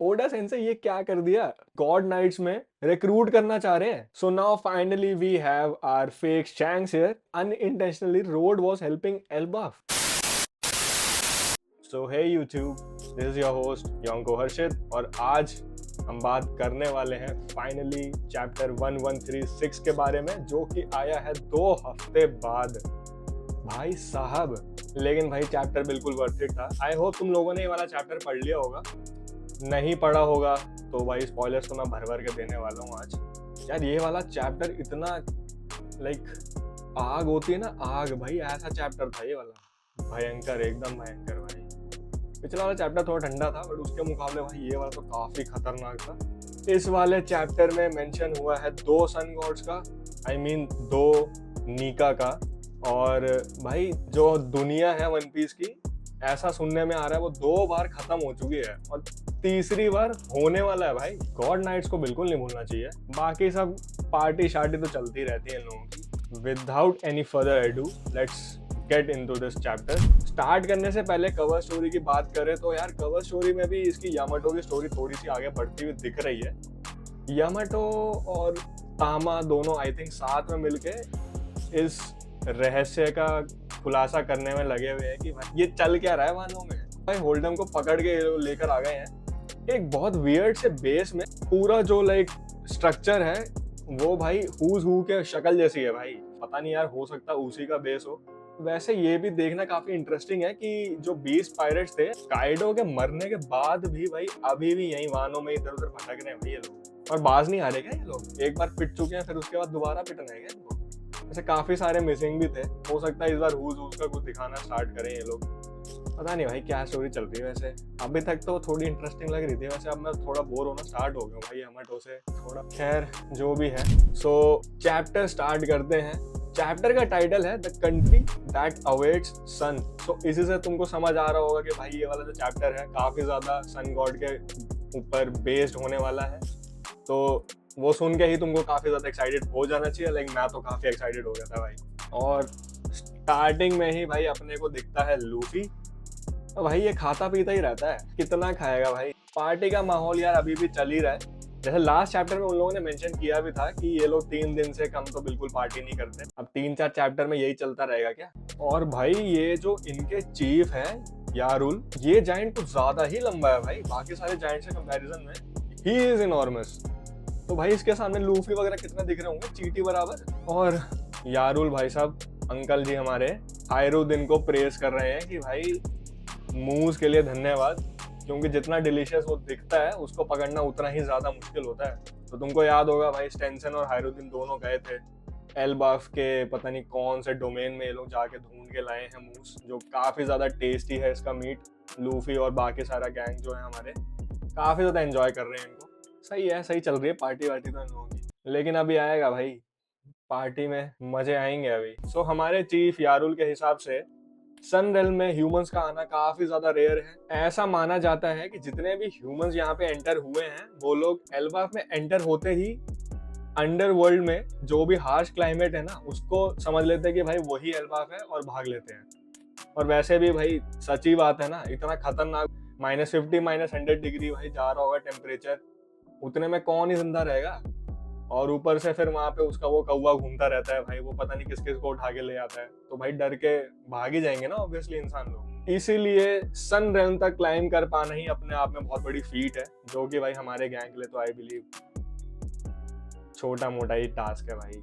Voda sensei ये क्या कर दिया, गॉड नाइट्स में रिक्रूट करना चाह रहे हैं। So now finally we have our fake Shanks here. Unintentionally road was helping Elbaf. So hey YouTube, this is your host Yonko Harshit और आज हम बात करने वाले हैं फाइनली चैप्टर 1136 के बारे में, जो कि आया है 2 हफ्ते बाद भाई साहब। लेकिन भाई चैप्टर बिल्कुल वर्थ इट था। आई होप तुम लोगों ने ये वाला चैप्टर पढ़ लिया होगा। नहीं पढ़ा होगा तो भाई स्पॉयलर्स तो मैं भर भर के देने वाला हूँ आज। यार ये वाला चैप्टर इतना आग होती है ना, आग भाई, ऐसा चैप्टर था ये वाला। भयंकर, एकदम भयंकर भाई। पिछला वाला चैप्टर थोड़ा ठंडा था बट उसके मुकाबले भाई ये वाला तो काफी खतरनाक था। इस वाले चैप्टर में मेंशन हुआ है 2 सन गॉड्स का, आई मीन 2 नीका का। और भाई जो दुनिया है वन पीस की, ऐसा सुनने में आ रहा है वो 2 बार खत्म हो चुकी है और तीसरी बार होने वाला है भाई। गॉड नाइट्स को बिल्कुल नहीं भूलना चाहिए। बाकी सब पार्टी शार्टी तो चलती रहती है इन लोगों की। Without any further edu, let's get into this chapter. Start करने से पहले कवर स्टोरी की बात करें तो यार कवर स्टोरी में भी इसकी यामाटो की स्टोरी थोड़ी सी आगे बढ़ती हुई दिख रही है। यामाटो और तामा दोनों आई थिंक साथ में मिलके इस रहस्य का खुलासा करने में लगे हुए हैं कि भाई ये चल क्या रहा है वानों में। भाई होल्डम को पकड़ के लेकर आ गए हैं एक बहुत वियर्ड से बेस में। पूरा जो स्ट्रक्चर है वो भाई हुज हू के शक्ल जैसी है भाई। पता नहीं यार, हो सकता उसी का बेस हो। वैसे ये भी देखना काफी इंटरेस्टिंग है कि जो 20 पायरेट्स थे काइडो के मरने के बाद भी भाई अभी भी यही वानों में इधर उधर भटक रहे हैं भाई ये लोग। और बाज नहीं आ रहे क्या ये लोग? एक बार पिट चुके हैं फिर उसके बाद दोबारा पिटना है क्या इनको? ऐसे काफी सारे मिसिंग भी थे। हो सकता है इस बार हुज का कुछ दिखाना स्टार्ट करें ये लोग। पता नहीं भाई क्या स्टोरी चल रही है। वैसे अभी तक तो थोड़ी इंटरेस्टिंग लग रही थी। वैसे अब मैं थोड़ा बोर होना स्टार्ट हो गया भाई यामाटो से थोड़ा। खैर जो भी है, सो चैप्टर स्टार्ट करते हैं। चैप्टर का टाइटल है द कंट्री दैट अवेट्स सन। सो इसी से तुमको समझ आ रहा होगा कि भाई ये वाला जो चैप्टर है काफी ज्यादा सन गॉड के ऊपर बेस्ड होने वाला है। तो वो सुन के ही तुमको काफी ज्यादा एक्साइटेड हो जाना चाहिए। लेकिन मैं तो काफी एक्साइटेड हो गया था भाई। और स्टार्टिंग में ही भाई अपने को दिखता है लूफी। तो भाई ये खाता पीता ही रहता है, कितना खाएगा भाई। पार्टी का माहौल यार अभी भी चल ही रहा है। जैसे लास्ट चैप्टर में उन लोगों ने मेंशन किया भी था कि ये लोग 3 दिन से कम तो बिल्कुल पार्टी नहीं करते। अब 3-4 चैप्टर में यही चलता रहेगा क्या? और भाई ये जो इनके चीफ है यारुल, ये जायंट कुछ ज्यादा ही लंबा है भाई बाकी सारे जायंट से कंपैरिजन में। He is enormous. तो भाई इसके सामने लूफी वगैरह कितने दिख रहे होंगे, चींटी बराबर। और यारुल भाई साहब, अंकल जी हमारे हायरुद्दीन को प्रेस कर रहे हैं कि भाई मूज के लिए धन्यवाद, क्योंकि जितना डिलीशियस वो दिखता है उसको पकड़ना उतना ही ज्यादा मुश्किल होता है। तो तुमको याद होगा भाई स्टेंसन और हायरुद्दीन दोनों गए थे एल्बाफ के पता नहीं कौन से डोमेन में। ये लोग जाके ढूंढ के लाए हैं मूस, जो काफी ज्यादा टेस्टी है इसका मीट। लूफी और बाकी सारा गैंग जो है हमारे काफी ज्यादा एंजॉय कर रहे हैं इनको। सही है, सही चल रही है पार्टी वार्टी तो इन लोगों की। लेकिन अभी आएगा भाई, पार्टी में मजे आएंगे अभी। सो हमारे चीफ यारुल के हिसाब से सन रेल्म में ह्यूमंस का आना काफी ज्यादा रेयर है। ऐसा माना जाता है कि जितने भी ह्यूमंस यहाँ पे एंटर हुए हैं वो लोग एल्बाफ में एंटर होते ही अंडरवर्ल्ड में जो भी हार्श क्लाइमेट है ना उसको समझ लेते हैं कि भाई वही एल्बाफ है और भाग लेते हैं। और वैसे भी भाई सच्ची बात है ना, इतना खतरनाक -50 -100 डिग्री भाई जा रहा होगा टेम्परेचर, उतने में कौन ही जिंदा रहेगा। और ऊपर से फिर वहां पे उसका वो कौवा घूमता रहता है भाई, वो पता नहीं किस किस को उठा के ले आता है। तो भाई डर के भाग ही जाएंगे ना ऑब्वियसली इंसान लोग। इसीलिए सन रेल्म तक क्लाइम कर पाना ही अपने आप में बहुत बड़ी फीट है, जो कि भाई हमारे गैंग के लिए तो आई बिलीव छोटा मोटा ही टास्क है भाई।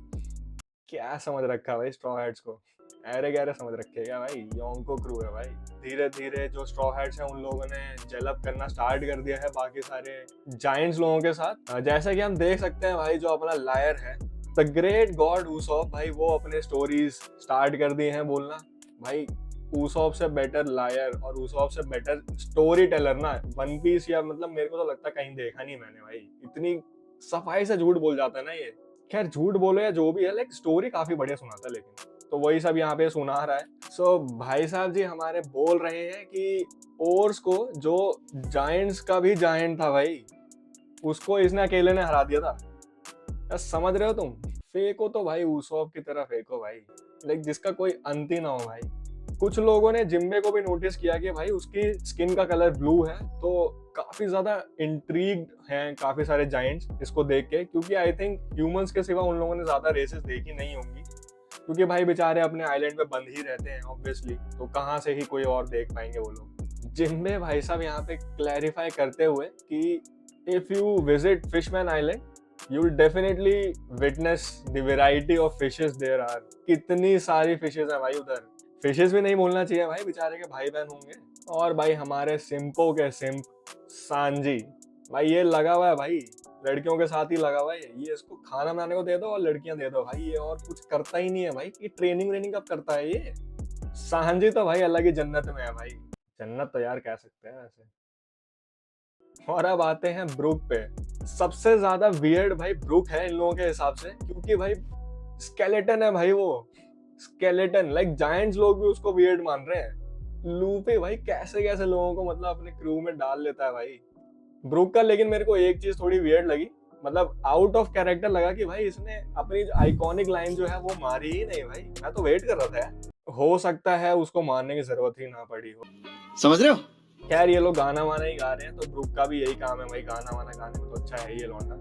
क्या समझ रखा भाई स्ट्रॉ हैट्स को? अरे गहरे समझ रखे क्या भाई? योंको क्रू है भाई। धीरे धीरे जो स्ट्रॉ हैट्स हैं उन लोगों ने जेलअप करना स्टार्ट कर दिया है बाकी सारे जायंट्स लोगों के साथ। जैसा कि हम देख सकते हैं भाई, जो अपना लायर है द ग्रेट गॉड उसॉप भाई, वो अपने स्टोरीज स्टार्ट कर दिए हैं बोलना। भाई उसॉप से बेटर लायर और उसॉप से बेटर स्टोरी टेलर ना वन पीस, या मतलब मेरे को तो लगता है कहीं देखा नहीं मैंने भाई। इतनी सफाई से झूठ बोल जाता है ना ये। खैर झूठ बोलो या जो भी है, लाइक स्टोरी काफी बढ़िया सुनाता है। लेकिन तो वही सब यहाँ पे सुना रहा है। सो भाई साहब जी हमारे बोल रहे हैं कि ओर्स को, जो जायंट्स का भी जायंट था भाई, उसको इसने अकेले ने हरा दिया था। क्या समझ रहे हो तुम? फेंको तो भाई उसॉप की तरह फेंको भाई, लाइक जिसका कोई अंत ही ना हो भाई। कुछ लोगों ने जिम्बे को भी नोटिस किया कि भाई उसकी स्किन का कलर ब्लू है, तो काफी ज्यादा इंट्रीग्ड हैं काफी सारे जायंट्स इसको देख के, क्योंकि आई थिंक ह्यूमंस के सिवा उन लोगों ने ज्यादा रेसेस देखी नहीं होंगी, क्योंकि भाई बेचारे अपने आइलैंड पे बंद ही रहते हैं ऑब्वियसली, तो कहाँ से ही कोई और देख पाएंगे वो लोग। जिम्बे भाई साहब यहाँ पे क्लैरिफाई करते हुए कि if you visit Fishman Island you will definitely witness the variety of fishes there are। कितनी सारी फिशेस हैं भाई उधर। फिशेस भी नहीं बोलना चाहिए भाई, बेचारे के भाई बहन होंगे। और भाई हमारे सिंपो के सिंप सांजी, भाई ये लगा हुआ है भाई, लड़कियों के साथ ही लगा हुआ है ये इसको खाना बनाने को दे दो और लड़कियां दे दो भाई, ये और कुछ करता ही नहीं है भाई। ये ट्रेनिंग कब करता है ये सांजी? तो भाई अलग ही जन्नत में है भाई, जन्नत तो यार कह सकते हैं वैसे। और अब आते हैं ब्रूक पे। सबसे ज्यादा वियर्ड भाई ब्रूक है इन लोगों के हिसाब से, क्योंकि भाई स्केलेटन है भाई, वो स्केलेटन, लाइक जायंट्स लोग भी उसको वियर्ड मान रहे हैं। लूफी भाई कैसे कैसे लोगों को मतलब अपने क्रू में डाल लेता है भाई ब्रूक का। लेकिन मेरे को एक चीज थोड़ी वियर्ड लगी, मतलब आउट ऑफ कैरेक्टर लगा कि भाई इसने अपनी आइकॉनिक लाइन जो है वो मारी ही नहीं भाई। मैं तो वेट कर रहा था, हो सकता है उसको मारने की जरूरत ही ना पड़ी हो, समझ रहे हो। खैर ये लोग गाना वाना ही गा रहे हैं, तो ब्रूक का भी यही काम है भाई, गाना वाना गाने में तो अच्छा है ये लौंडा।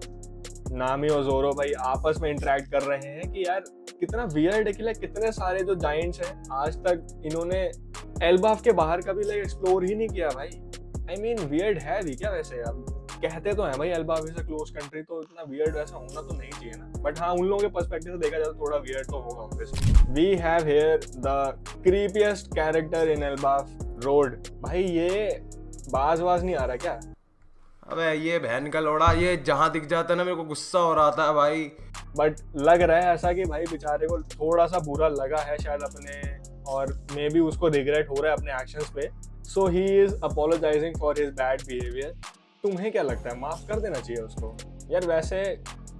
नामी और जोरो भाई आपस में इंटरेक्ट कर रहे हैं कि यार कितना वियर्ड है कि लाइक कितने सारे जो जायंट्स हैं आज तक इन्होंने एल्बाफ के बाहर कभी लाइक एक्सप्लोर ही नहीं किया भाई। आई मीन वियर्ड है भी क्या वैसे? अब कहते तो हैं भाई Elbaf is a close country, तो इतना वियर्ड वैसा होना तो नहीं चाहिए ना, बट हाँ उन लोगों के पर्सपेक्टिव से देखा जाए तो थोड़ा वियर्ड तो होगा obviously. We have here the creepiest character in Elbaf, Road. भाई ये बाज नहीं आ रहा क्या? अबे ये बहन का लोड़ा, ये जहाँ दिख जाता है ना मेरे को गुस्सा हो रहा था भाई। बट लग रहा है ऐसा कि भाई बेचारे को थोड़ा सा बुरा लगा है शायद अपने, और मे बी उसको रिग्रेट हो रहा है अपने एक्शंस पे, so he is apologising for his bad behaviour. तुम्हें क्या लगता है, माफ कर देना चाहिए उसको? यार वैसे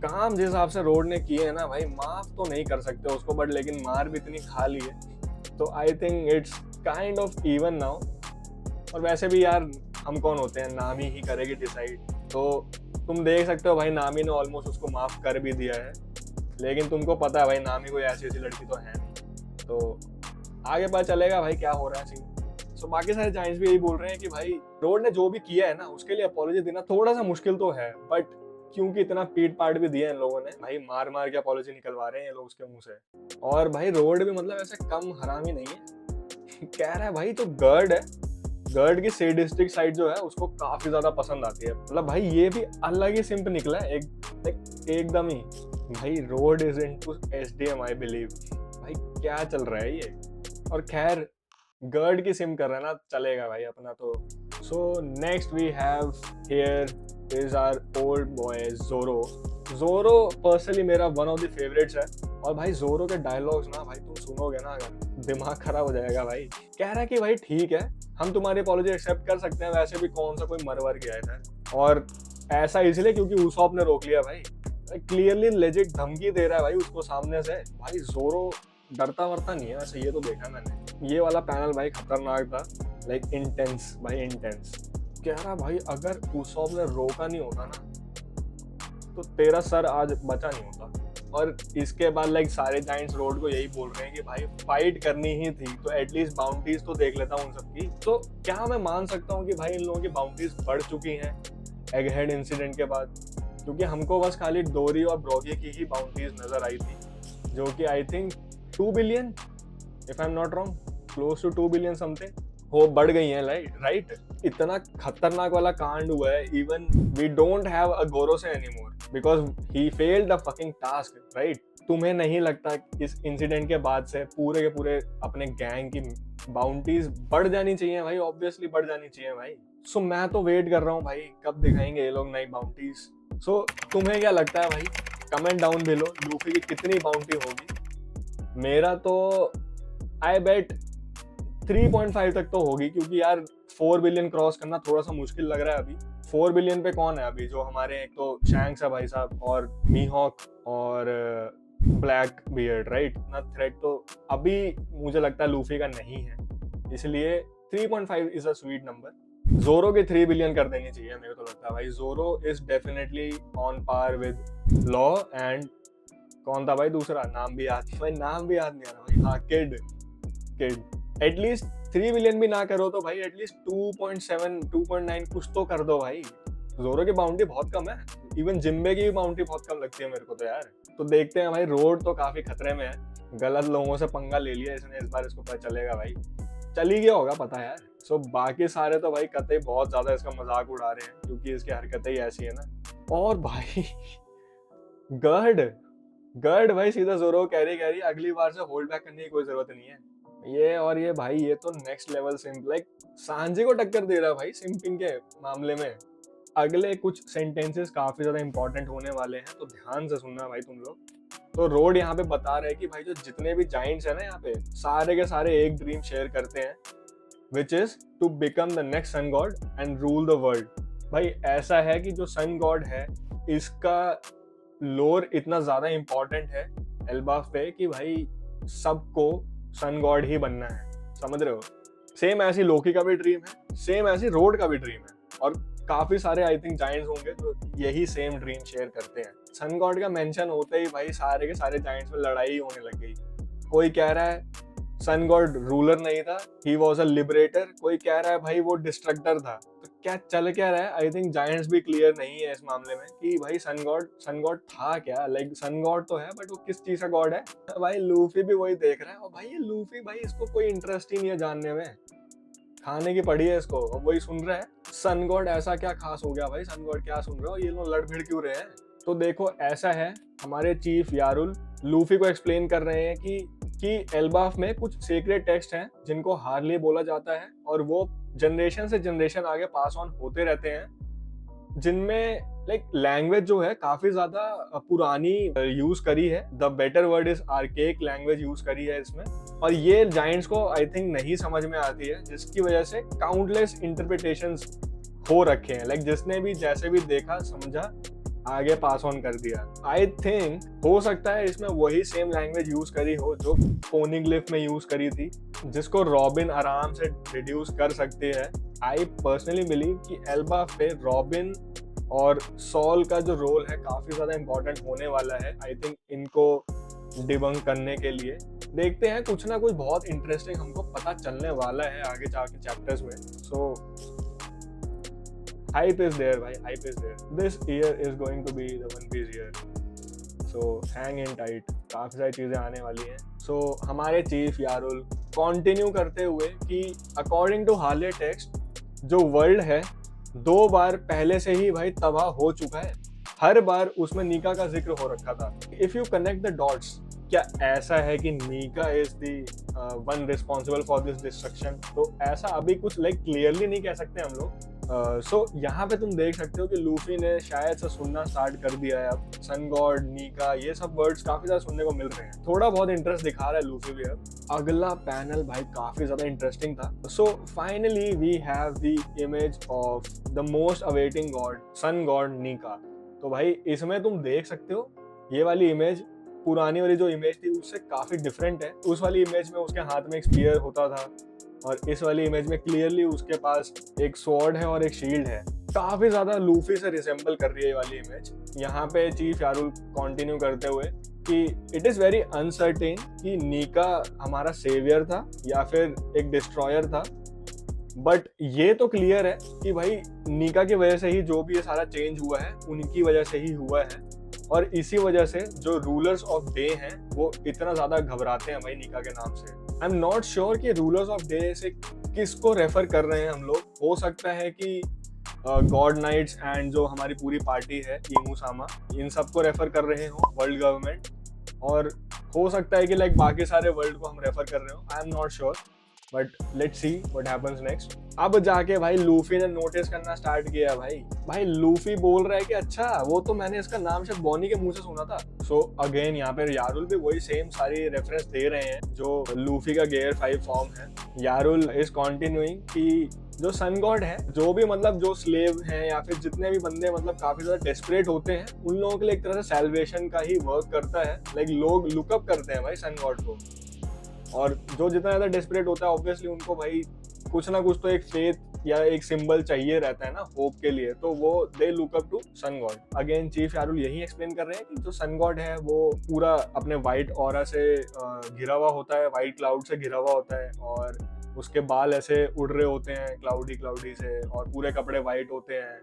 काम जिस हिसाब से रोड ने किए है ना भाई, माफ तो नहीं कर सकते उसको, बट लेकिन मार भी इतनी खा ली है तो I think it's kind of even now. और वैसे भी यार हम कौन होते हैं, नामी ही करेगी डिसाइड। तो तुम देख सकते हो भाई नामी ने ऑलमोस्ट उसको माफ कर भी दिया है, लेकिन तुमको पता है भाई नामी कोई ऐसी लड़की तो है नहीं, तो आगे पता चलेगा भाई क्या हो रहा है सीन। सो बाकी सारे जायंट्स भी यही बोल रहे हैं कि भाई रोड ने जो भी किया है ना उसके लिए अपॉलॉजी देना थोड़ा सा मुश्किल तो है, बट क्योंकि इतना पीट पाट भी दिया इन लोगों ने भाई, मार मार के अपॉलॉजी निकलवा रहे हैं ये लोग उसके मुंह से। और भाई रोड भी मतलब ऐसे कम हरामी नहीं है कह रहा है भाई जो गर्ड है, गर्ड की सैडिस्टिक साइड जो है उसको काफी ज्यादा पसंद आती है। मतलब भाई ये भी अलग ही सिंप निकला है एकदम ही। भाई road is into SDM I believe. भाई क्या चल रहा है ये? और खैर गर्ड की सिम कर रहा है ना, चलेगा भाई अपना तो। So next we have here is our old boy Zoro. Zoro personally मेरा वन ऑफ द फेवरेट्स है, और भाई जोरो के डायलॉग्स ना भाई तुम सुनोगे ना अगर दिमाग खराब हो जाएगा भाई। कह रहा है कि भाई ठीक है हम तुम्हारी अपॉलॉजी एक्सेप्ट कर सकते हैं, वैसे भी कौन सा कोई मरवर गया था, और ऐसा इसलिए क्योंकि उसॉप ने रोक लिया भाई। क्लियरली लेजिट धमकी दे रहा है भाई उसको सामने से। भाई जोरो डरता वरता नहीं है वैसे, ये तो देखा मैंने। ये वाला पैनल भाई खतरनाक था, लाइक इंटेंस भाई इंटेंस। कह रहा भाई अगर उसॉप ने रोका नहीं होता ना तो तेरा सर आज बचा नहीं होता। और इसके बाद लाइक सारे जायंट्स रोड को यही बोल रहे हैं कि भाई फाइट करनी ही थी तो एटलीस्ट बाउंड्रीज तो देख लेता हूँ उन सबकी। तो क्या मैं मान सकता हूँ कि भाई इन लोगों की बाउंड्रीज बढ़ चुकी हैं एगहेड इंसिडेंट के बाद? क्योंकि हमको बस खाली डोरी और ब्रोगी की ही बाउंड्रीज नजर आई थी, जो कि I think 2 billion if I am not wrong, close to 2 billion something वो बढ़ गई हैं राइट। इतना खतरनाक वाला कांड हुआ है, even we don't have a Gorosei anymore because he failed the fucking task right. तुम्हें नहीं लगता इस इंसिडेंट के बाद से पूरे के पूरे अपने गैंग की बाउंड्रीज बढ़ जानी चाहिए भाई? ऑब्वियसली बढ़ जानी चाहिए भाई। सो मैं तो वेट कर रहा हूँ भाई कब दिखाएंगे ये लोग नई बाउंड्रीज। सो तुम्हें क्या लगता है भाई? कमेंट डाउन बिलो लूफी की कितनी बाउंड्री होगी? मेरा तो आई बेट 3.5 तक तो होगी, क्योंकि यार 4 बिलियन क्रॉस करना थोड़ा सा मुश्किल लग रहा है अभी। 4 बिलियन पे कौन है अभी? जो हमारे एक तो शैंक्स है भाई साहब, और मीहॉक और ब्लैक बियर्ड राइट। ना थ्रेट तो अभी मुझे लगता है लूफी का नहीं है, इसलिए 3.5 इज अ स्वीट नंबर। जोरो के 3 बिलियन कर देनी चाहिए मेरे को लगता है भाई। Zoro is definitely on par with Law and कौन था भाई दूसरा? नाम भी याद नहीं आ रहा भाई। हाँ किड एटलीस्ट 3 बिलियन भी ना करो तो भाई एटलीस्ट 2.7 2.9 कुछ तो कर दो भाई। जोरो की बाउंड्री बहुत कम है, इवन जिम्बे की भी बाउंड्री बहुत कम लगती है मेरे को तो यार। तो देखते हैं भाई, रोड तो काफी खतरे में है, गलत लोगों से पंगा ले लिया इसने इस बार, इसको पता चलेगा भाई, चल ही गया होगा पता यार। सो बाकी सारे तो भाई कतई बहुत ज्यादा इसका मजाक उड़ा रहे हैं क्योंकि इसकी हरकतें ही ऐसी है ना। और भाई गर्ड गर्ड भाई सीधा जोरो कैरी अगली बार से होल्ड बैक करने की कोई जरूरत नहीं है। ये और ये भाई ये तो नेक्स्ट लेवल सिंप, लाइक सांजी को टक्कर दे रहा है भाई सिंपिंग के मामले में। अगले कुछ सेंटेंसेस काफी ज्यादा इंपॉर्टेंट होने वाले हैं, तो ध्यान से सुनना भाई तुम लोग। तो रोड यहाँ पे बता रहे हैं कि भाई जो जितने भी जाइंट्स है ना यहाँ पे, सारे के सारे एक ड्रीम शेयर करते हैं, which is to become the next sun god and rule the world. भाई ऐसा है कि जो सन गॉड है इसका लोर इतना ज्यादा इंपॉर्टेंट है एल्बाफ पे कि भाई सबको सन गॉड ही बनना है, समझ रहे हो। सेम ऐसी लोकी का भी ड्रीम है, सेम ऐसी रोड का भी ड्रीम है, और काफी सारे आई थिंक जाइंट्स होंगे जो यही सेम ड्रीम शेयर करते हैं। सन गॉड का मेंशन होते ही भाई सारे के सारे जाइंट्स में लड़ाई होने लग गई। कोई कह रहा है सन गॉड रूलर नहीं था, ही वॉज अ लिबरेटर, कोई कह रहा है भाई वो डिस्ट्रक्टर था। तो क्या चल क्या रहा है, आई थिंक जायंट्स भी क्लियर नहीं है इस मामले में कि भाई सन गॉड था क्या। लाइक सन गॉड तो है बट वो किस चीज का गॉड है। भाई लूफी भी वही देख रहा है, और भाई ये लूफी भाई इसको कोई इंटरेस्ट ही नहीं है जानने में, खाने की पड़ी है इसको, और वही सुन रहा है सन गॉड ऐसा क्या खास हो गया भाई, सन गॉड क्या सुन रहे हो, ये लोग लड़ भिड़ क्यों रहे हैं। तो देखो ऐसा है, हमारे चीफ यारुल लूफी को एक्सप्लेन कर रहे हैं कि एल्बाफ में कुछ सीक्रेट टेक्स्ट हैं जिनको हार्ली बोला जाता है, और वो जनरेशन से जनरेशन आगे पास ऑन होते रहते हैं, जिनमें लाइक लैंग्वेज जो है काफी ज्यादा पुरानी यूज करी है। The better word is archaic language use करी है इसमें, और ये जायंट्स को आई थिंक नहीं समझ में आती है, जिसकी वजह से काउंटलेस इंटरप्रिटेशंस हो रखे हैं। लाइक जिसने भी जैसे भी देखा समझा आगे पास ऑन कर दिया। आई थिंक हो सकता है इसमें वही सेम लैंग्वेज यूज करी हो जो पोनिग्लिफ में यूज करी थी, जिसको रॉबिन आराम से रिड्यूस कर सकती है। आई पर्सनली बिलीव कि एल्बाफ पे रॉबिन और सॉल का जो रोल है काफी ज्यादा इंपॉर्टेंट होने वाला है, आई थिंक इनको डिबंक करने के लिए। देखते हैं, कुछ ना कुछ बहुत इंटरेस्टिंग हमको पता चलने वाला है आगे जाके चैप्टर्स में। सो hype is there भाई, hype is there. This year is going to be the One Piece year. So hang in tight. काफी सारी चीजें आने वाली हैं। So हमारे चीफ यारुल कंटिन्यू करते हुए कि अकॉर्डिंग टू हार्ले टेक्स्ट जो वर्ल्ड है 2 बार पहले से ही भाई तबाह हो चुका है, हर बार उसमें नीका का जिक्र हो रखा था। If you connect the dots, क्या ऐसा है कि Nika is the one responsible for this destruction? तो ऐसा अभी कुछ लाइक क्लियरली नहीं कह सकते हम लोग। सो यहाँ पे तुम देख सकते हो कि लूफी ने शायद से सुनना स्टार्ट कर दिया है अब, सन गॉड, नीका, ये सब वर्ड्स काफी ज्यादा सुनने को मिल रहे हैं। थोड़ा बहुत इंटरेस्ट दिखा रहा है लूफी भी अब। अगला पैनल भाई काफी ज्यादा इंटरेस्टिंग था। So finally we have the image of the most awaiting god, sun god Nika. तो भाई इसमें तुम देख सकते हो ये वाली इमेज पुरानी वाली जो इमेज थी उससे काफी डिफरेंट है। उस वाली इमेज में उसके हाथ में एक स्पीयर होता था, और इस वाली इमेज में क्लियरली उसके पास एक स्वॉर्ड है और एक शील्ड है। काफी ज्यादा लूफी से रिसेंबल कर रही है ये वाली इमेज। यहाँ पे चीफ यारुल कंटिन्यू करते हुए कि इट इज वेरी अनसर्टेन कि नीका हमारा सेवियर था या फिर एक डिस्ट्रॉयर था, बट ये तो क्लियर है कि भाई नीका की वजह से ही जो भी ये सारा चेंज हुआ है उनकी वजह से ही हुआ है, और इसी वजह से जो रूलर्स ऑफ डे हैं वो इतना ज्यादा घबराते हैं भाई नीका के नाम से। आई एम नॉट श्योर कि रूलर्स ऑफ डे से किसको रेफर कर रहे हैं हम लोग। हो सकता है कि गॉड नाइट्स एंड जो हमारी पूरी पार्टी है इमू सामा, इन सबको रेफर कर रहे हो वर्ल्ड गवर्नमेंट, और हो सकता है कि लाइक बाकी सारे वर्ल्ड को हम रेफर कर रहे हो। आई am not sure, but let's see what happens next. अब जाके भाई लूफी ने नोटिस करना स्टार्ट किया। भाई लूफी बोल रहा है कि अच्छा वो तो मैंने इसका नाम शायद बॉनी के मुंह से सुना था। सो अगेन यहाँ पे यारुल भी वही सेम सारी रेफरेंस दे रहे हैं जो लूफी का गियर 5 फॉर्म है। यारुल इज कंटिन्यूइंग कि जो सन गॉड है, जो भी मतलब जो स्लेव हैं या फिर जितने भी बंदे मतलब काफी ज्यादा डेस्परेट होते हैं, उन लोगों के लिए एक तरह से सैल्वेशन का ही वर्क करता है। लाइक लोग लुकअप करते हैं भाई सन गॉड को, और जो जितना ज्यादा डेस्परेट होता है ऑब्वियसली उनको भाई कुछ ना कुछ तो एक फेथ या एक सिंबल चाहिए रहता है ना होप के लिए, तो वो they look up to sun god. Again chief Jarul यही एक्सप्लेन कर रहे हैं कि जो सन गॉड है वो पूरा अपने व्हाइट ऑरा से घिरा हुआ होता है, व्हाइट क्लाउड से घिरा हुआ होता है, और उसके बाल ऐसे उड़ रहे होते हैं क्लाउडी क्लाउडी से, और पूरे कपड़े व्हाइट होते हैं,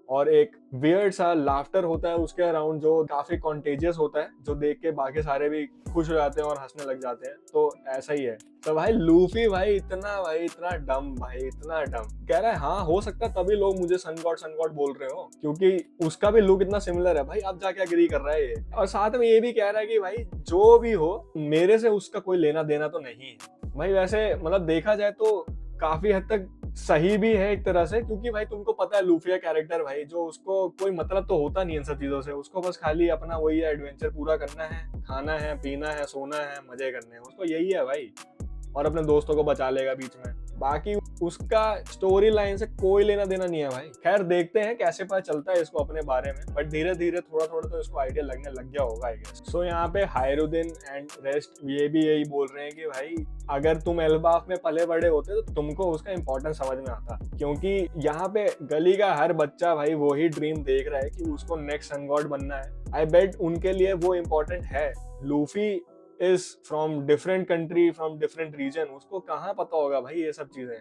और एक वियर्ड सा लाफ्टर होता है उसके अराउंड जो काफी कॉन्टेजियस होता है, जो देख के बाकी सारे भी खुश हो जाते हैं और हंसने लग जाते हैं। तो ऐसा ही है। तो भाई लूफी भाई इतना डम, भाई इतना डम कह रहा है। हाँ हो सकता है तभी लोग मुझे सन गॉड बोल रहे हो, क्योंकि उसका भी लुक इतना सिमिलर है। भाई अब जाके एग्री कर रहा है ये, और साथ में ये भी कह रहा है कि भाई जो भी हो मेरे से उसका कोई लेना देना तो नहीं है। भाई वैसे मतलब देखा जाए तो काफी हद तक सही भी है एक तरह से, क्योंकि भाई तुमको पता है लूफिया कैरेक्टर भाई, जो उसको कोई मतलब तो होता नहीं इन सब चीजों से, उसको बस खाली अपना वही एडवेंचर पूरा करना है, खाना है, पीना है, सोना है, मजे करने हैं, उसको यही है भाई, और अपने दोस्तों को बचा लेगा बीच में। बाकी उसका स्टोरी लाइन से कोई लेना देना नहीं है भाई। खैर देखते हैं कैसे पता चलता है इसको अपने बारे में, बट धीरे धीरे थोड़ा थोड़ा तो इसको आइडिया लगने लग गया होगा आई गेस। सो यहाँ पे हायरुद्दीन एंड रेस्ट ये भी यही बोल रहे हैं कि भाई अगर तुम एल्बाफ में पले बड़े होते तो तुमको उसका इंपॉर्टेंस समझ में आता, क्योंकि यहाँ पे गली का हर बच्चा भाई वही ड्रीम देख रहा है कि उसको नेक्स्ट सन गॉड बनना है। आई बेट उनके लिए वो इम्पोर्टेंट है। Luffy is from different country, from different region, उसको कहाँ पता होगा भाई ये सब चीजें।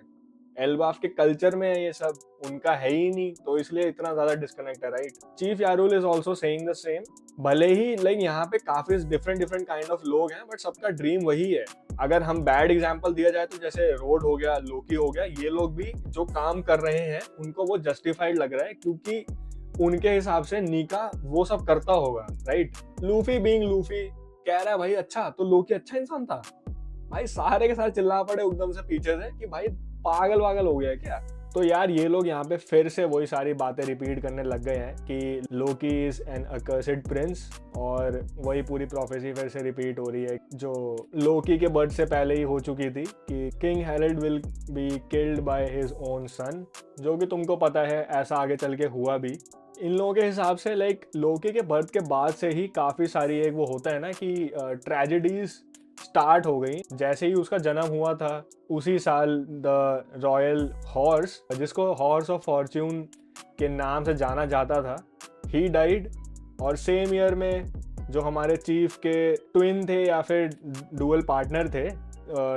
एल्बाफ के कल्चर में ये सब उनका है ही नहीं, तो इसलिए इतना ज्यादा डिस्कनेक्ट है, right. Chief Jarul is also saying the same. भले ही लाइक यहाँ पे काफी डिफरेंट काइंड ऑफ लोग हैं, बट सबका ड्रीम वही है। अगर हम बैड एग्जांपल दिया जाए तो जैसे रोड हो गया, लोकी हो गया, ये लोग भी जो काम कर रहे हैं उनको वो जस्टिफाइड लग रहा है, क्योंकि उनके हिसाब से नीका वो सब करता होगा, राइट। लूफी बीइंग लूफी कह रहा है भाई अच्छा तो लोकी अच्छा इंसान था। भाई सारे के सारे चिल्ला पड़े एकदम से पीछे से कि भाई पागल वागल हो गया है क्या। तो यार ये लोग यहाँ पे फिर से वही सारी बातें रिपीट करने लग गए हैं कि लोकी इज एन अकर्स्ड प्रिंस, और वही पूरी प्रोफेसी फिर से रिपीट हो रही है जो लोकी के बर्थ से पहले ही हो चुकी थी कि King Harald will be killed by his own son, जो कि तुमको पता है ऐसा आगे चल के हुआ भी। इन लोगों के हिसाब से लाइक लोकी के बर्थ के बाद से ही काफ़ी सारी एक वो होता है ना कि ट्रेजेडीज स्टार्ट हो गई। जैसे ही उसका जन्म हुआ था उसी साल द रॉयल हॉर्स, जिसको हॉर्स ऑफ फॉर्च्यून के नाम से जाना जाता था, ही डाइड। और सेम ईयर में जो हमारे चीफ के ट्विन थे या फिर डुअल पार्टनर थे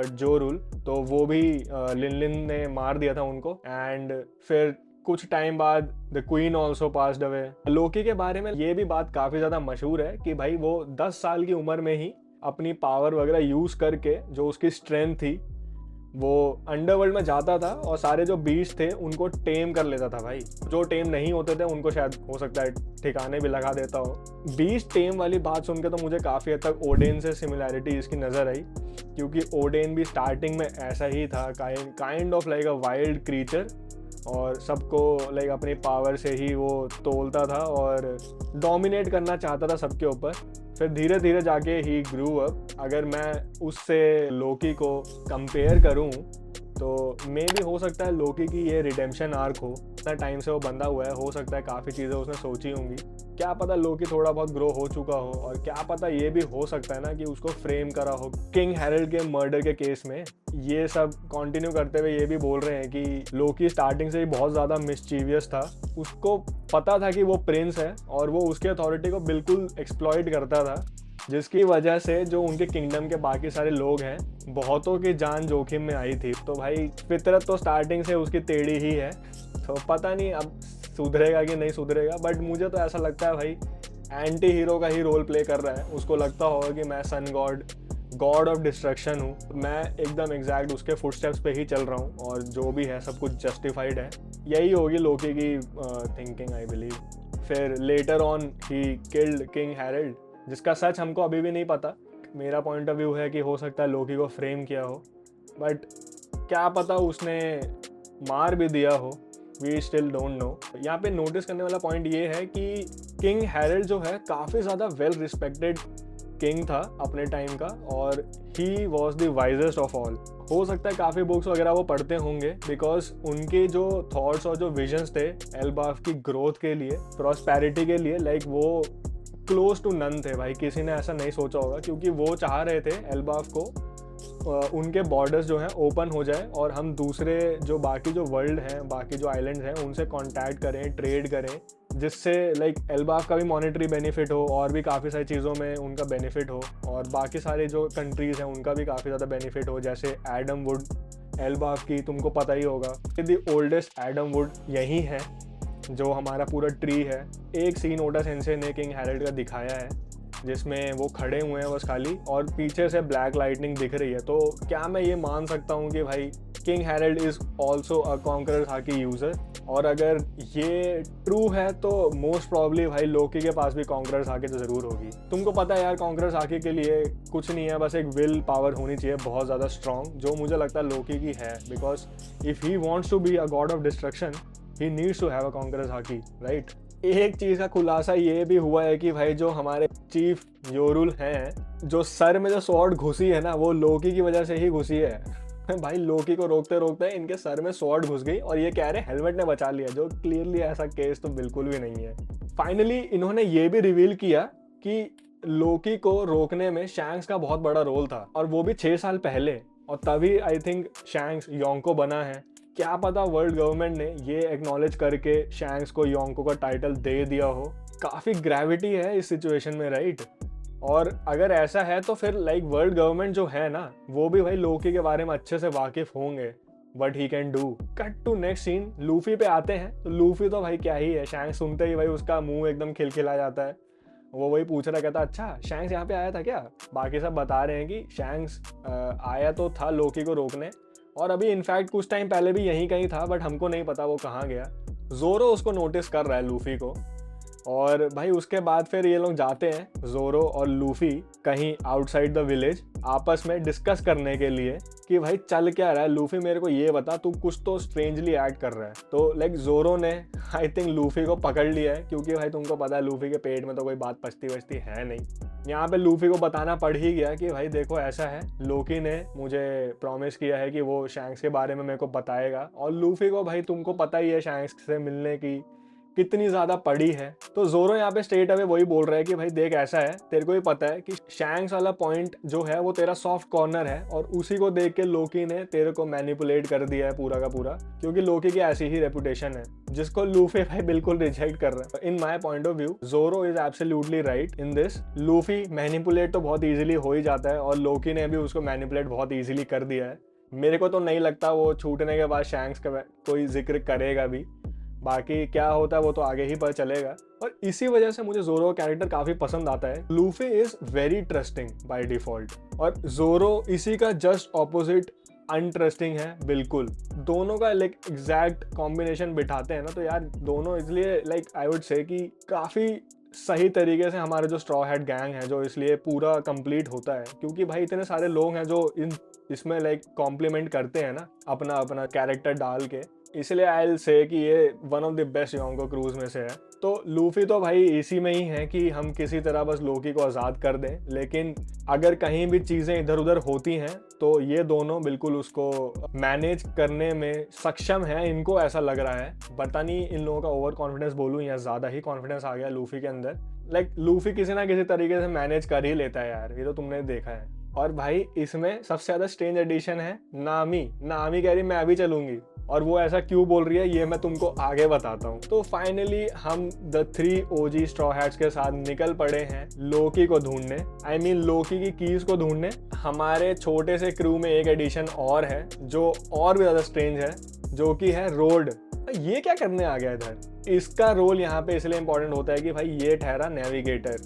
जोरुल, तो वो भी लिन ने मार दिया था उनको। एंड फिर कुछ टाइम बाद the queen also passed away. Loki के बारे में ये भी बात काफ़ी ज़्यादा मशहूर है कि भाई वो 10 साल की उम्र में ही अपनी पावर वगैरह यूज़ करके जो उसकी स्ट्रेंथ थी वो अंडरवर्ल्ड में जाता था और सारे जो बीस्ट थे उनको टेम कर लेता था भाई। जो टेम नहीं होते थे उनको शायद हो सकता है ठिकाने भी लगा देता हो। बीस्ट टेम वाली बात सुन के तो मुझे काफ़ी हद तक ओडेन से सिमिलैरिटी इसकी नज़र आई, क्योंकि ओडेन भी स्टार्टिंग में ऐसा ही था, kind of like a wild creature, और सबको लाइक अपनी पावर से ही वो तोलता था और डोमिनेट करना चाहता था सबके ऊपर। फिर धीरे धीरे जाके ही ग्रू अप। अगर मैं उससे लोकी को कंपेयर करूं तो मे भी हो सकता है लोकी की ये रिडेम्पशन आर्क हो। इतना टाइम से वो बंधा हुआ है, हो सकता है काफ़ी चीज़ें उसने सोची होंगी, क्या पता लोकी थोड़ा बहुत ग्रो हो चुका हो, और क्या पता ये भी हो सकता है ना कि उसको फ्रेम करा हो किंग हेरल्ड के मर्डर के केस में। ये सब कंटिन्यू करते हुए ये भी बोल रहे हैं कि लोकी स्टार्टिंग से ही बहुत ज़्यादा मिसचीवियस था। उसको पता था कि वो प्रिंस है और वो उसके अथॉरिटी को बिल्कुल एक्सप्लॉइट करता था, जिसकी वजह से जो उनके किंगडम के बाकी सारे लोग हैं बहुतों की जान जोखिम में आई थी। तो भाई फितरत तो स्टार्टिंग से उसकी टेढ़ी ही है, तो पता नहीं अब सुधरेगा कि नहीं सुधरेगा, बट मुझे तो ऐसा लगता है भाई एंटी हीरो का ही रोल प्ले कर रहा है। उसको लगता होगा कि मैं सन गॉड ऑफ डिस्ट्रक्शन हूँ, मैं एकदम एग्जैक्ट उसके फुटस्टेप्स पे ही चल रहा हूँ और जो भी है सब कुछ जस्टिफाइड है। यही होगी लोकी की थिंकिंग आई बिलीव। फिर later on he killed King Harald, जिसका सच हमको अभी भी नहीं पता। मेरा पॉइंट ऑफ व्यू है कि हो सकता है लोकी को फ्रेम किया हो, बट क्या पता उसने मार भी दिया हो, वी स्टिल डोंट नो। यहाँ पे नोटिस करने वाला पॉइंट ये है कि किंग हेरल्ड जो है काफ़ी ज़्यादा वेल रिस्पेक्टेड किंग था अपने टाइम का, और he was the wisest of all. हो सकता है काफ़ी बुक्स वगैरह वो पढ़ते होंगे, बिकॉज उनके जो थॉट्स और जो विजन्स थे एल्बाफ की ग्रोथ के लिए, प्रॉस्पेरिटी के लिए, लाइक वो क्लोज टू नन थे भाई। किसी ने ऐसा नहीं सोचा होगा, क्योंकि वो चाह रहे थे एल्बाफ को उनके बॉर्डर्स जो हैं ओपन हो जाए और हम दूसरे जो बाकी जो वर्ल्ड हैं, बाकी जो आइलैंड्स हैं, उनसे कांटेक्ट करें, ट्रेड करें, जिससे लाइक एल्बाफ का भी मॉनेटरी बेनिफिट हो और भी काफ़ी सारी चीज़ों में उनका बेनिफिट हो, और बाकी सारे जो कंट्रीज़ हैं उनका भी काफ़ी ज़्यादा बेनिफिट हो। जैसे एडम वुड एल्बाफ की तुमको पता ही होगा, द ओल्डेस्ट एडम वुड यही है, जो हमारा पूरा ट्री है। एक सीन ओडा सेंसे ने किंग हैरल्ड का दिखाया है जिसमें वो खड़े हुए हैं बस खाली, और पीछे से ब्लैक लाइटनिंग दिख रही है। तो क्या मैं ये मान सकता हूँ कि भाई King Harald is also a conqueror haki user, और अगर ये ट्रू है तो मोस्ट प्रॉब्ली भाई लोकी के पास भी कॉन्करर हाकी तो ज़रूर होगी। तुमको पता है यार, कॉन्करर हाकी के लिए कुछ नहीं है, बस एक विल पावर होनी चाहिए बहुत ज़्यादा स्ट्रॉन्ग, जो मुझे लगता है लोकी की है। Because if he wants to be a god of destruction, he needs to have a conqueror haki, right. एक चीज़ का खुलासा ये भी हुआ है कि भाई जो हमारे चीफ योरुल हैं, जो सर में जो स्वॉर्ड घुसी है ना, वो लोकी की वजह से ही घुसी है। भाई लोकी को रोकते रोकते इनके सर में स्वॉर्ड घुस गई और ये कह रहे हेलमेट ने बचा लिया, जो क्लियरली ऐसा केस तो बिल्कुल भी नहीं है। फाइनली इन्होंने ये भी रिवील किया कि लोकी को रोकने में शैंक्स का बहुत बड़ा रोल था, और वो भी 6 साल पहले, और तभी आई थिंक शैंक्स योंको बना है। क्या पता वर्ल्ड गवर्नमेंट ने ये एक्नॉलेज करके शैंक्स को योंको का टाइटल दे दिया हो। काफ़ी ग्रेविटी है इस सिचुएशन में, राइट। और अगर ऐसा है तो फिर लाइक वर्ल्ड गवर्नमेंट जो है ना, वो भी भाई लोकी के बारे में अच्छे से वाकिफ होंगे, what he can do. Cut to next scene, Luffy पे आते हैं। तो लूफी तो भाई क्या ही है, शैंक्स सुनते ही भाई उसका मुंह एकदम खिलखिला जाता है। वो वही पूछ रहा, कहता अच्छा शैंक्स यहाँ पे आया था क्या। बाकी सब बता रहे हैं कि शैंक्स आया तो था लोकी को रोकने, और अभी इनफैक्ट कुछ टाइम पहले भी यहीं कहीं था, बट हमको नहीं पता वो कहाँ गया। जोरो उसको नोटिस कर रहा है लूफी को, और भाई उसके बाद फिर ये लोग जाते हैं, जोरो और लूफी, कहीं आउटसाइड द विलेज आपस में डिस्कस करने के लिए कि भाई चल क्या रहा है। लूफी मेरे को ये बता, तू कुछ तो स्ट्रेंजली एक्ट कर रहा है। तो लाइक जोरो ने आई थिंक लूफी को पकड़ लिया है, क्योंकि भाई तुमको पता है लूफी के पेट में तो कोई बात पचती वचती है नहीं। यहाँ पे लूफी को बताना पड़ ही गया कि भाई देखो ऐसा है, लोकी ने मुझे प्रॉमिस किया है कि वो शैंक्स के बारे में मेरे को बताएगा, और लूफी को भाई तुमको पता ही है शैंक्स से मिलने की कितनी ज़्यादा पड़ी है। तो जोरो यहाँ पे स्ट्रेट अवे वही बोल रहा है कि भाई देख ऐसा है, तेरे को भी पता है कि शैंक्स वाला पॉइंट जो है वो तेरा सॉफ्ट कॉर्नर है, और उसी को देख के लोकी ने तेरे को मैनिपुलेट कर दिया है पूरा का पूरा, क्योंकि लोकी की ऐसी ही रेपुटेशन है, जिसको लूफी भाई बिल्कुल रिजेक्ट कर रहा है। इन माई पॉइंट ऑफ व्यू जोरो is absolutely right in this. Luffy manipulate तो बहुत ईजिली हो ही जाता है, और लोकी ने भी उसको मैनिपुलेट बहुत ईजिली कर दिया है। मेरे को तो नहीं लगता वो छूटने के बाद शैंक्स का कोई जिक्र करेगा भी। बाकी क्या होता है वो तो आगे ही पता चलेगा, और इसी वजह से मुझे जोरो का कैरेक्टर काफ़ी पसंद आता है। Luffy is very trusting by default, और जोरो इसी का जस्ट ऑपोजिट अनट्रस्टिंग है बिल्कुल। दोनों का लाइक एग्जैक्ट कॉम्बिनेशन बिठाते हैं ना, तो यार दोनों इसलिए लाइक आई वुड से कि काफ़ी सही तरीके से हमारा जो स्ट्रॉ हैट गैंग है जो इसलिए पूरा कंप्लीट होता है, क्योंकि भाई इतने सारे लोग हैं जो इसमें लाइक कॉम्प्लीमेंट करते हैं ना अपना अपना कैरेक्टर डाल के, इसलिए आई विल से कि ये one of the best योंको cruise में से है। तो लूफी तो भाई इसी में ही है कि हम किसी तरह बस लोकी को आज़ाद कर दें, लेकिन अगर कहीं भी चीज़ें इधर उधर होती हैं तो ये दोनों बिल्कुल उसको मैनेज करने में सक्षम हैं, इनको ऐसा लग रहा है। पता नहीं इन लोगों का ओवर कॉन्फिडेंस बोलूँ या ज़्यादा ही कॉन्फिडेंस आ गया लूफी के अंदर। लाइक लूफी किसी ना किसी तरीके से मैनेज कर ही लेता है यार, ये तो तुमने देखा है। और भाई इसमें सबसे ज़्यादा स्ट्रेंज एडिशन है नामी। नामी कह रही मैं अभी चलूँगी, और वो ऐसा क्यों बोल रही है ये मैं तुमको आगे बताता हूँ। तो फाइनली हम द 3 OG स्ट्रॉ हैट्स के साथ निकल पड़े हैं लोकी को ढूंढने, आई मीन लोकी की कीज को ढूंढने। हमारे छोटे से क्रू में एक एडिशन और है जो और भी ज़्यादा स्ट्रेंज है, जो कि है रोड। ये क्या करने आ गया इधर। इसका रोल यहाँ पे इसलिए इंपॉर्टेंट होता है कि भाई ये ठहरा नेविगेटर,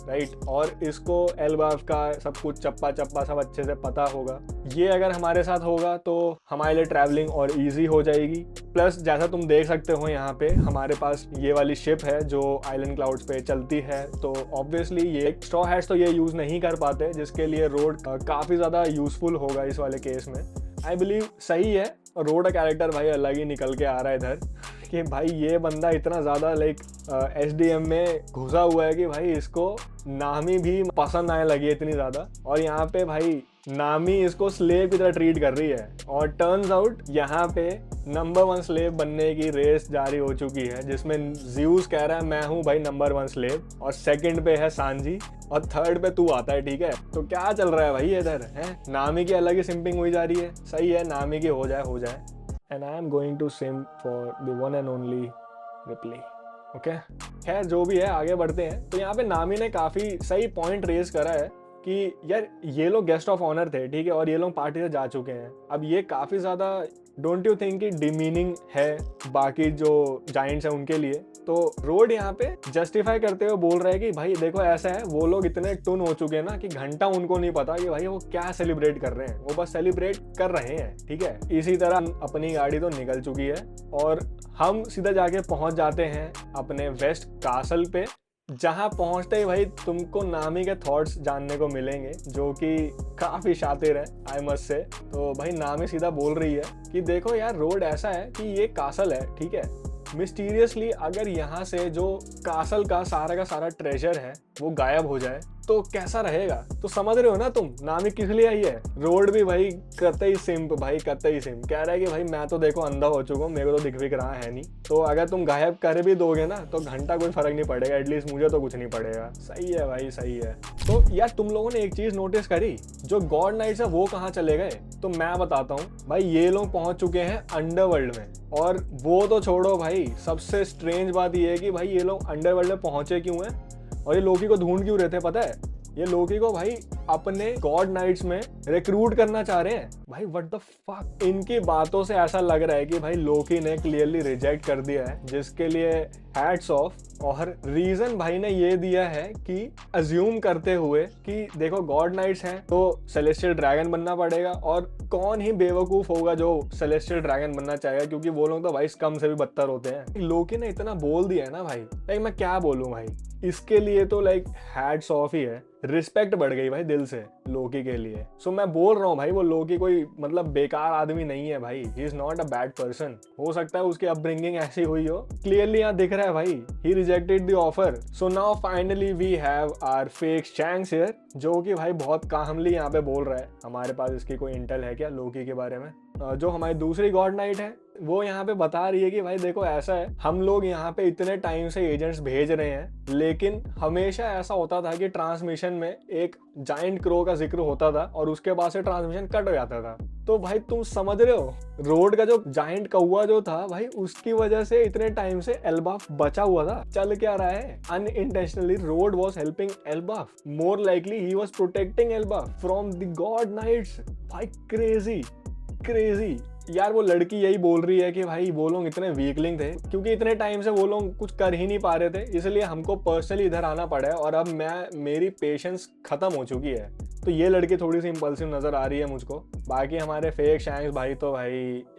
राइट, और इसको एल्बाफ का सब कुछ चप्पा चप्पा सब अच्छे से पता होगा। ये अगर हमारे साथ होगा तो हमारे लिए ट्रैवलिंग और इजी हो जाएगी। प्लस जैसा तुम देख सकते हो यहाँ पे हमारे पास ये वाली शिप है जो आइलैंड क्लाउड्स पे चलती है, तो ऑब्वियसली ये स्ट्रॉ हैट्स तो ये यूज़ नहीं कर पाते, जिसके लिए रोड काफ़ी ज़्यादा यूज़फुल होगा इस वाले केस में। आई बिलीव सही है। रोड का कैरेक्टर भाई अलग ही निकल के आ रहा है इधर, कि भाई ये बंदा इतना ज़्यादा लाइक SDM में घुसा हुआ है कि भाई इसको नामी भी पसंद आने लगी है इतनी ज़्यादा, और यहाँ पे भाई नामी इसको स्लेव की तरह ट्रीट कर रही है। और टर्न्स आउट यहाँ पे नंबर 1 स्लेव बनने की रेस जारी हो चुकी है, जिसमें ज़्यूस कह रहा है मैं हूँ भाई नंबर 1 स्लेव, और सेकंड पे है सांजी, और थर्ड पे तू आता है। ठीक है, तो क्या चल रहा है भाई इधर है? नामी की अलग ही सिंपिंग हुई जा रही है। सही है, नामी की हो जाए। And I am going to simp for the one and only Ripley. Okay, खैर जो भी है आगे बढ़ते हैं। तो यहाँ पे नामी ने काफ़ी सही पॉइंट रेज करा है कि यार ये लोग गेस्ट ऑफ ऑनर थे, ठीक है, और ये लोग पार्टी से जा चुके हैं। अब ये काफ़ी ज़्यादा डोंट यू थिंक कि डिमीनिंग है बाकी जो जाइंट्स हैं उनके लिए? तो रोड यहाँ पे जस्टिफाई करते हुए बोल रहा है कि भाई देखो ऐसा है, वो लोग इतने टुन हो चुके हैं ना कि घंटा उनको नहीं पता कि भाई वो क्या सेलिब्रेट कर रहे हैं, वो बस सेलिब्रेट कर रहे हैं। ठीक है, इसी तरह अपनी गाड़ी तो निकल चुकी है और हम सीधा जाके पहुंच जाते हैं अपने वेस्ट कासल पे, जहां पहुंचते ही भाई तुमको नामी के थॉट्स जानने को मिलेंगे जो कि काफी शातिर है, आई मस्ट से। तो भाई नामी सीधा बोल रही है कि देखो यार रोड ऐसा है कि ये कासल है, ठीक है, मिस्टीरियसली अगर यहाँ से जो कासल का सारा ट्रेजर है वो गायब हो जाए तो कैसा रहेगा? तो समझ रहे हो ना तुम नामी किस लिए आई है। रोड भी भाई कतई सिंप, भाई कतई सिंप कह रहा है कि भाई मैं तो देखो अंधा हो चुका हूँ, मेरे को तो दिख भी रहा है नहीं, तो अगर तुम गायब कर भी दोगे ना तो घंटा कोई फर्क नहीं पड़ेगा, एटलीस्ट मुझे तो कुछ नहीं पड़ेगा। सही है भाई, सही है। तो यार तुम लोगों ने एक चीज नोटिस करी, जो गॉड नाइट्स है वो कहाँ चले गए? तो मैं बताता हूँ भाई, ये लोग पहुंच चुके हैं अंडरवर्ल्ड में। और वो तो छोड़ो भाई, सबसे स्ट्रेंज बात ये है कि भाई ये लोग अंडरवर्ल्ड में पहुंचे क्यों हैं और ये लोकी को ढूंढ क्यों रहे थे? पता है, ये लोकी को भाई अपने गॉड नाइट्स में रिक्रूट करना चाह रहे हैं। भाई व्हाट द फक, इनकी बातों से ऐसा लग रहा है कि भाई लोकी ने क्लियरली रिजेक्ट कर दिया है, जिसके लिए हैट्स ऑफ। और रीजन भाई ने ये दिया है कि अज्यूम करते हुए कि देखो गॉड नाइट्स हैं तो सेलेस्टियल ड्रैगन बनना पड़ेगा, और कौन ही बेवकूफ होगा जो सेलेस्टियल ड्रैगन बनना चाहेगा, क्योंकि वो लोग तो भाई कम से भी बदतर होते हैं। लोकी ने इतना बोल दिया है ना भाई, लाइक मैं क्या बोलूं भाई, इसके लिए तो लाइक हैट्स ऑफ ही है, रिस्पेक्ट बढ़ गई भाई दिल से लोकी के लिए। सो मैं बोल रहा हूँ भाई, वो लोकी कोई मतलब बेकार आदमी नहीं है भाई, he is not a bad person. हो सकता है उसकी अपब्रिंगिंग ऐसी हुई हो, क्लियरली यहाँ दिख रहा है भाई, he rejected the offer. So now finally we have our fake Shanks here, जो कि भाई बहुत कामली यहाँ पे बोल रहा है। हमारे पास इसकी कोई इंटेल है क्या लोकी के बारे में? जो हमारी दूसरी गॉड नाइट है वो यहाँ पे बता रही है कि भाई देखो ऐसा है, हम लोग यहाँ पे इतने टाइम से एजेंट्स भेज रहे हैं, लेकिन हमेशा ऐसा होता था कि ट्रांसमिशन में एक जाइंट क्रो का जिक्र होता था और उसके बाद से ट्रांसमिशन कट हो जाता था। तो भाई तुम समझ रहे हो, रोड का जो जाइंट कौवा जो था भाई, उसकी वजह से इतने टाइम से एल्बाफ बचा हुआ था। चल क्या रहा है, unintentionally road was helping Elbaf, more likely he was protecting Elbaf from the God Knights. भाई क्रेजी यार, वो लड़की यही बोल रही है कि भाई वो लोग इतने वीकलिंग थे क्योंकि इतने टाइम से वो लोग कुछ कर ही नहीं पा रहे थे, इसलिए हमको पर्सनली इधर आना पड़ा है और अब मेरी पेशेंस खत्म हो चुकी है। तो ये लड़की थोड़ी सी इंपल्सिव नजर आ रही है मुझको। बाकी हमारे फेक शैंक्स भाई तो भाई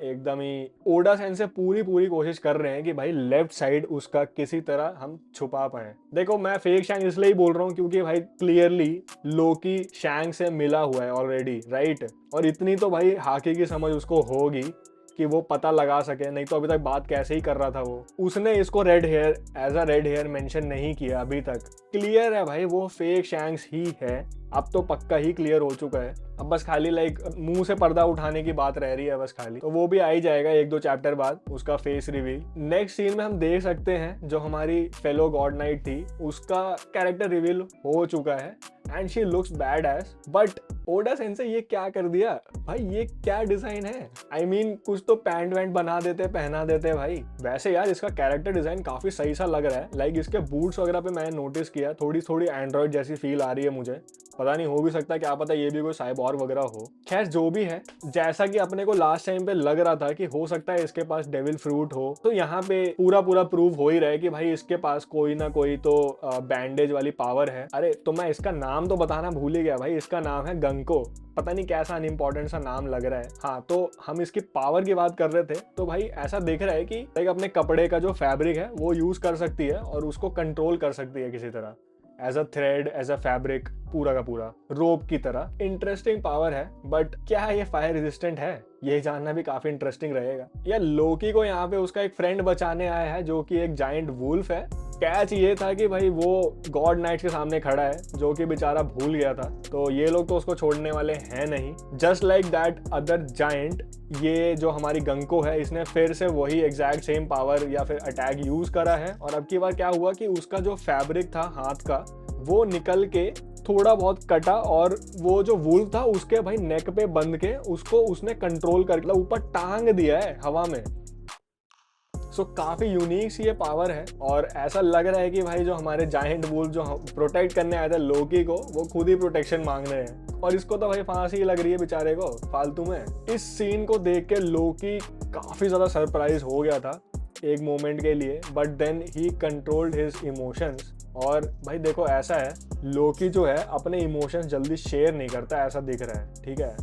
एकदम ही ओडा सेंस से पूरी कोशिश कर रहे हैं कि भाई लेफ्ट साइड उसका किसी तरह हम छुपा पाए। देखो मैं फेक शैंक इसलिए ही बोल रहा हूँ क्योंकि भाई क्लियरली लोकी शैंक से मिला हुआ है ऑलरेडी, राइट? और इतनी तो भाई हाकी की समझ उसको होगी कि वो पता लगा सके, नहीं तो अभी तक बात कैसे ही कर रहा था वो। उसने इसको red hair as a red hair mention नहीं किया अभी तक। क्लियर है भाई वो फेक शैंक्स ही है, अब तो पक्का ही क्लियर हो चुका है। अब बस खाली लाइक मुंह से पर्दा उठाने की बात रह रही है बस खाली, तो वो भी आ ही जाएगा 1-2 चैप्टर बाद उसका फेस रिवील। नेक्स्ट सीन में हम देख सकते हैं जो हमारी फेलो गॉड नाइट थी उसका कैरेक्टर रिवील हो चुका है and she looks badass. But Oda sensei ये क्या कर दिया भाई, ये क्या डिजाइन है? आई मीन कुछ तो पैंट वैंट बना देते, पहना देते भाई। वैसे यार इसका कैरेक्टर डिजाइन काफी सही सा लग रहा है, लाइक इसके बूट्स वगैरह पे मैंने नोटिस किया थोड़ी एंड्रॉइड जैसी फील आ रही है मुझे। पता नहीं, हो भी सकता है, क्या पता ये भी कोई साइबॉर्ग वगैरह हो। खैर जो भी है, जैसा कि अपने को लास्ट टाइम पे लग रहा था कि हो सकता है इसके पास डेविल फ्रूट हो, तो यहाँ पे पूरा प्रूव हो ही रहा है कि भाई इसके पास कोई ना कोई तो बैंडेज वाली पावर है। अरे तो मैं इसका नाम तो बताना भूल ही गया भाई, इसका नाम है गंको। पता नहीं कैसा अनइम्पोर्टेंट सा नाम लग रहा है। हाँ, तो हम इसकी पावर की बात कर रहे थे, तो भाई ऐसा दिख रहा है कि लाइक अपने कपड़े का जो फैब्रिक है वो यूज कर सकती है और उसको कंट्रोल कर सकती है किसी तरह, as a thread, as a fabric, पूरा का पूरा रोप की तरह। इंटरेस्टिंग पावर है, बट क्या ये फायर रेजिस्टेंट है, ये जानना भी काफी इंटरेस्टिंग रहेगा। या लोकी को यहाँ पे उसका एक फ्रेंड बचाने आया है जो कि एक जायंट वुल्फ है। कैच ये था कि भाई वो गॉड नाइट्स के सामने खड़ा है जो कि बेचारा भूल गया था, तो ये लोग तो उसको छोड़ने वाले हैं नहीं। Just like that other giant, ये जो हमारी गंको है इसने फिर से वही एग्जैक्ट सेम पावर या फिर अटैक यूज करा है। और अब की बार क्या हुआ कि उसका जो फैब्रिक था हाथ का वो निकल के थोड़ा बहुत कटा और वो जो वुल्फ था उसके भाई नेक पे बंध के उसको उसने कंट्रोल करके ऊपर टांग दिया है हवा में। सो काफी यूनिक सी ये पावर है और ऐसा लग रहा है कि भाई जो हमारे जायंट वुल्फ जो प्रोटेक्ट करने आए थे लोकी को, वो खुद ही प्रोटेक्शन मांग रहे हैं और इसको तो भाई फांसी ही लग रही है बेचारे को फालतू में। इस सीन को देख के लोकी काफी ज्यादा सरप्राइज हो गया था एक मोमेंट के लिए, but then he controlled his emotions. और भाई देखो ऐसा है, लोकी जो है अपने इमोशंस जल्दी शेयर नहीं करता, ऐसा दिख रहा है, ठीक है।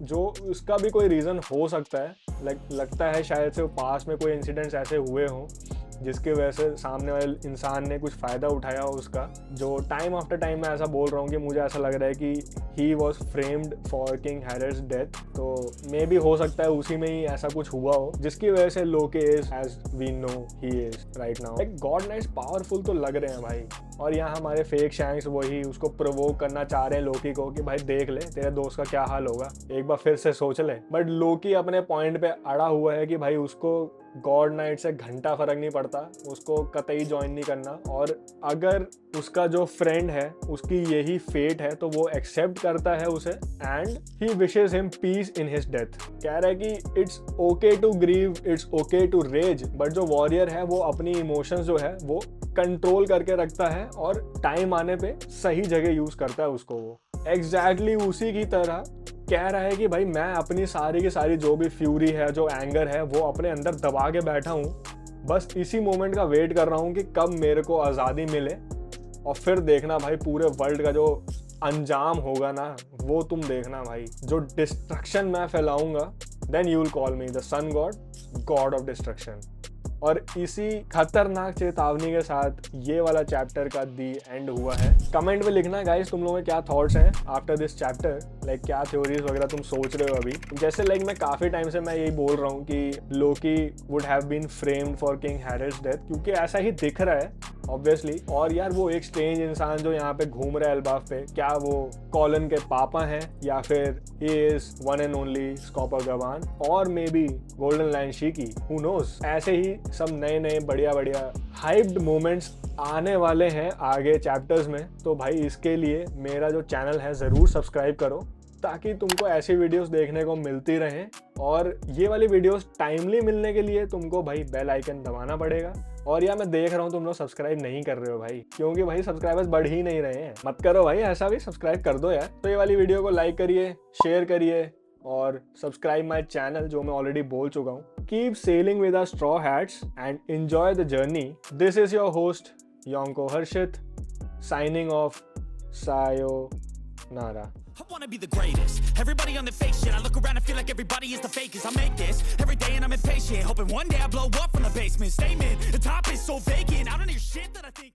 जो उसका भी कोई रीज़न हो सकता है, लगता है शायद से पास में कोई इंसिडेंट्स ऐसे हुए हों जिसकी वजह से सामने वाले इंसान ने कुछ फ़ायदा उठाया हो उसका। जो टाइम आफ्टर टाइम मैं ऐसा बोल रहा हूँ कि मुझे ऐसा लग रहा है कि he was framed for King Harald's death, तो मे भी हो सकता है उसी में ही ऐसा कुछ हुआ हो जिसकी वजह से Loki is as we know he is right now. Like god knights powerful तो लग रहे हैं भाई, और यहाँ हमारे फेक शैंक्स वही उसको प्रोवोक करना चाह रहे हैं लोकी को कि भाई देख ले तेरे दोस्त का क्या हाल होगा, एक बार फिर से सोच ले। बट लोकी अपने पॉइंट पे अड़ा हुआ है कि भाई उसको गॉड नाइट से घंटा फर्क नहीं पड़ता, उसको कतई ज्वाइन नहीं करना। और अगर उसका जो फ्रेंड है उसकी यही फेट है तो वो एक्सेप्ट करता है उसे and he wishes him peace in his death. कह रहा है कि it's okay to grieve, it's okay to rage, but जो वॉरियर है वो अपनी इमोशंस जो है वो कंट्रोल करके रखता है और टाइम आने पे सही जगह यूज करता है उसको। वो एग्जैक्टली उसी की तरह कह रहा है कि भाई मैं अपनी सारी की सारी जो भी फ्यूरी है, जो एंगर है, वो अपने अंदर दबा के बैठा हूँ, बस इसी मोमेंट का वेट कर रहा हूँ कि कब मेरे को आज़ादी मिले और फिर देखना भाई पूरे वर्ल्ड का जो अंजाम होगा ना वो तुम देखना भाई, जो डिस्ट्रक्शन मैं फैलाऊंगा, then you will call me the sun god, god of destruction. और इसी खतरनाक चेतावनी के साथ ये वाला चैप्टर का दी एंड हुआ है। कमेंट में लिखना गाइस तुम लोगों के क्या थॉट्स हैं आफ्टर दिस चैप्टर, लाइक क्या थ्योरीज वगैरह तुम सोच रहे हो अभी। जैसे लाइक मैं काफ़ी टाइम से मैं यही बोल रहा हूँ कि Loki would have been framed for King Harald's death, क्योंकि ऐसा ही दिख रहा है ऑब्वियसली। और यार वो एक स्ट्रेंज इंसान जो यहाँ पे घूम रहा है एल्बाफ पे, क्या वो कॉलन के पापा हैं या फिर he is one and only Scopper Gaban और maybe Golden Lion Shiki, who knows. ऐसे ही सब नए नए बढ़िया बढ़िया हाइप्ड मोमेंट्स आने वाले हैं आगे चैप्टर्स में। तो भाई इसके लिए मेरा जो चैनल है ज़रूर सब्सक्राइब करो ताकि तुमको ऐसी वीडियोस देखने को मिलती रहें। और ये वाली वीडियोस टाइमली मिलने के लिए तुमको भाई बेल आइकन दबाना पड़ेगा। और यार मैं देख रहा हूँ तुम लोग सब्सक्राइब नहीं कर रहे हो भाई, क्योंकि भाई सब्सक्राइबर्स बढ़ ही नहीं रहे हैं। मत करो भाई, ऐसा भी सब्सक्राइब कर दो यार। तो ये वाली वीडियो को लाइक करिए, शेयर करिए और सब्सक्राइब माई चैनल जो मैं ऑलरेडी बोल चुका हूँ। Keep sailing with our straw hats and enjoy the journey. This is your host Yonko Harshit signing off. Sayonara. I wanna be the greatest. Everybody on the fake shit. I look around and feel like everybody is the fakest. I make this every day and I'm impatient, hoping one day I blow up from the basement. Statement, the top is so vacant. I don't hear shit that I think